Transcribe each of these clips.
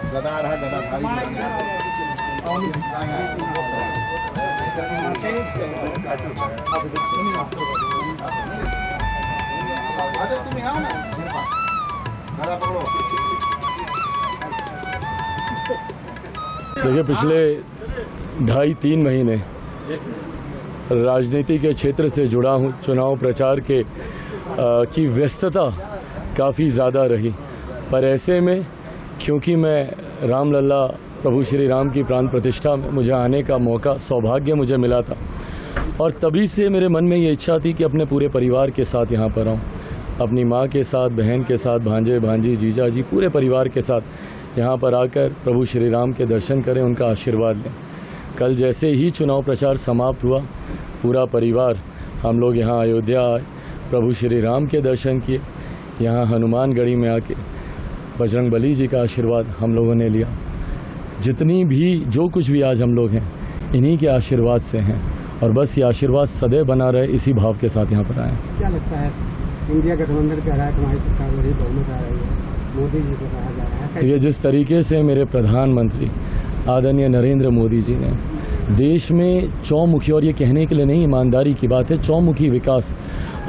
गदा रहा गदाधारी तुम्हें आओ ना गदा पकड़ो। देखिए, पिछले 2.5-3 महीने राजनीति के क्षेत्र से जुड़ा हूँ। चुनाव प्रचार की व्यस्तता काफ़ी ज़्यादा रही, पर ऐसे में क्योंकि मैं रामलला प्रभु श्री राम की प्राण प्रतिष्ठा में मुझे आने का मौका, सौभाग्य मुझे मिला था, और तभी से मेरे मन में ये इच्छा थी कि अपने पूरे परिवार के साथ यहाँ पर आऊँ, अपनी माँ के साथ, बहन के साथ, भांजे भांजी, जीजा जी, पूरे परिवार के साथ यहाँ पर आकर प्रभु श्री राम के दर्शन करें, उनका आशीर्वाद लें। कल जैसे ही चुनाव प्रचार समाप्त हुआ, पूरा परिवार हम लोग यहाँ अयोध्या आए, प्रभु श्री राम के दर्शन किए। यहाँ हनुमानगढ़ी में आके बजरंगबली जी का आशीर्वाद हम लोगों ने लिया। जितनी भी जो कुछ भी आज हम लोग हैं, इन्हीं के आशीर्वाद से हैं, और बस ये आशीर्वाद सदैव बना रहे, इसी भाव के साथ यहाँ पर आए। क्या लगता है, इंडिया गठबंधन कह रहा है तुम्हारी सरकार वही बहुमत आ रही है, मोदी जी को कहा जा रहा है? ये जिस तरीके से मेरे प्रधानमंत्री आदरणीय नरेंद्र मोदी जी ने देश में चौमुखी, और ये कहने के लिए नहीं, ईमानदारी की बात है, चौमुखी विकास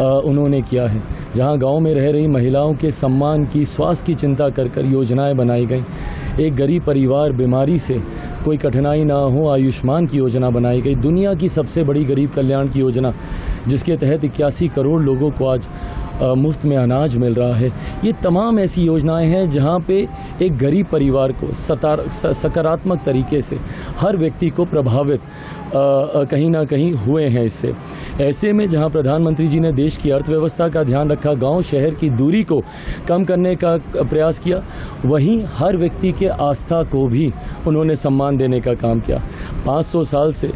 उन्होंने किया है। जहां गांव में रह रही महिलाओं के सम्मान की, स्वास्थ्य की चिंता कर योजनाएं बनाई गई। एक गरीब परिवार बीमारी से कोई कठिनाई ना हो, आयुष्मान की योजना बनाई गई। दुनिया की सबसे बड़ी गरीब कल्याण की योजना, जिसके तहत 81 करोड़ लोगों को आज मुफ्त में अनाज मिल रहा है। ये तमाम ऐसी योजनाएं हैं जहां पे एक गरीब परिवार को सकारात्मक तरीके से हर व्यक्ति को प्रभावित कहीं ना कहीं हुए हैं इससे। ऐसे में जहां प्रधानमंत्री जी ने देश की अर्थव्यवस्था का ध्यान रखा, गांव शहर की दूरी को कम करने का प्रयास किया, वहीं हर व्यक्ति के आस्था को भी उन्होंने सम्मान देने का काम किया। 500 साल से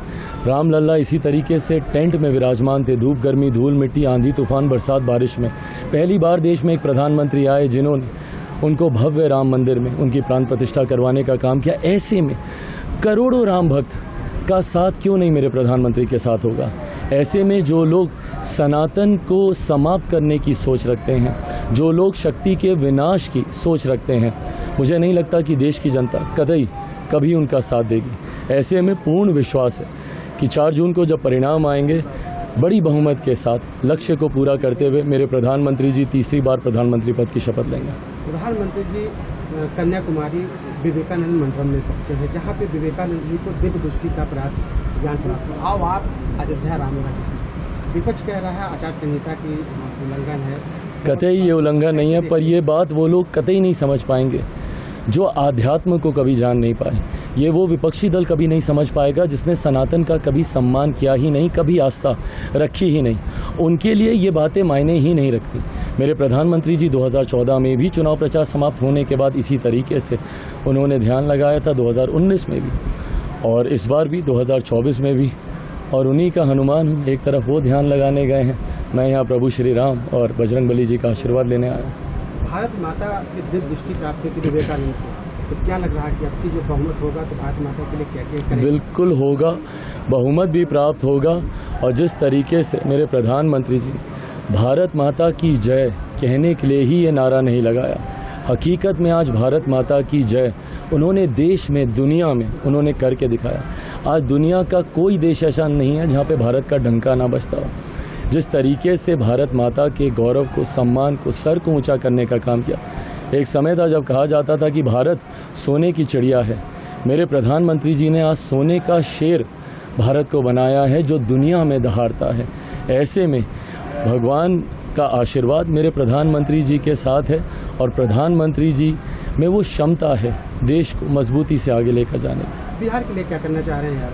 रामलला इसी तरीके से टेंट में विराजमान थे, धूप गर्मी धूल मिट्टी आंधी तूफान बरसात बारिश में। पहली बार देश में एक प्रधानमंत्री आए जिन्होंने उनको भव्य राम मंदिर में उनकी प्राण प्रतिष्ठा करवाने का काम किया। ऐसे में करोड़ों राम भक्त का साथ क्यों नहीं मेरे प्रधानमंत्री के साथ होगा? ऐसे में जो लोग सनातन को समाप्त करने की सोच रखते हैं, जो लोग शक्ति के विनाश की सोच रखते हैं, मुझे नहीं लगता कि देश की जनता कभी उनका साथ देगी। ऐसे में पूर्ण विश्वास है कि 4 जून को जब परिणाम आएंगे, बड़ी बहुमत के साथ लक्ष्य को पूरा करते हुए मेरे प्रधानमंत्री जी तीसरी बार प्रधानमंत्री पद की शपथ लेंगे। प्रधानमंत्री जी कन्याकुमारी विवेकानंद मंदिर में पहुंचे हैं, जहां पे विवेकानंद जी को दिव्य दृष्टि का ज्ञान प्राप्त हुआ। आओ आप अयोध्या रामलला की, विपक्ष कह रहा है आचार संहिता की उल्लंघन है। कतई ये उल्लंघन नहीं है, पर ये बात वो लोग कतई नहीं समझ पाएंगे जो आध्यात्म को कभी जान नहीं पाए। ये वो विपक्षी दल कभी नहीं समझ पाएगा जिसने सनातन का कभी सम्मान किया ही नहीं, कभी आस्था रखी ही नहीं। उनके लिए ये बातें मायने ही नहीं रखती। मेरे प्रधानमंत्री जी 2014 में भी चुनाव प्रचार समाप्त होने के बाद इसी तरीके से उन्होंने ध्यान लगाया था, 2019 में भी और इस बार भी 2024 में भी, और उन्हीं का हनुमान हूँ। एक तरफ वो ध्यान लगाने गए हैं, मैं यहाँ प्रभु श्री राम और बजरंगबली जी का आशीर्वाद लेने आया हूँ। भारत माता की दिव्य दृष्टि प्राप्त की विवेकानंद को, तो क्या लग रहा है कि अब की जो बहुमत होगा तो भारत माता के लिए क्या क्या करेंगे? बिल्कुल होगा, बहुमत भी प्राप्त होगा। और जिस तरीके से मेरे प्रधानमंत्री जी भारत माता की जय कहने के लिए ही ये नारा नहीं लगाया, हकीकत में आज भारत माता की जय उन्होंने देश में, दुनिया में उन्होंने करके दिखाया। आज दुनिया का कोई देश ऐसा नहीं है जहाँ पे भारत का डंका ना बजता हो। जिस तरीके से भारत माता के गौरव को, सम्मान को, सर को ऊंचा करने का काम किया। एक समय था जब कहा जाता था कि भारत सोने की चिड़िया है। मेरे प्रधानमंत्री जी ने आज सोने का शेर भारत को बनाया है जो दुनिया में दहाड़ता है। ऐसे में भगवान का आशीर्वाद मेरे प्रधानमंत्री जी के साथ है, और प्रधानमंत्री जी में वो क्षमता है देश को मजबूती से आगे लेकर जाने की। बिहार के लिए क्या करना चाह रहे हैं यार?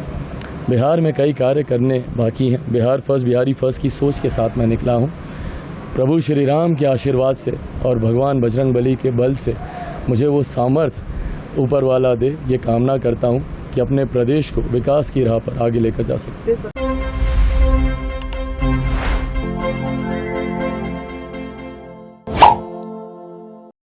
बिहार में कई कार्य करने बाकी हैं। बिहार फर्स्ट, बिहारी फर्स्ट की सोच के साथ मैं निकला हूँ। प्रभु श्री राम के आशीर्वाद से और भगवान बजरंगबली के बल से मुझे वो सामर्थ्य ऊपर वाला दे, ये कामना करता हूँ कि अपने प्रदेश को विकास की राह पर आगे लेकर जा सकते।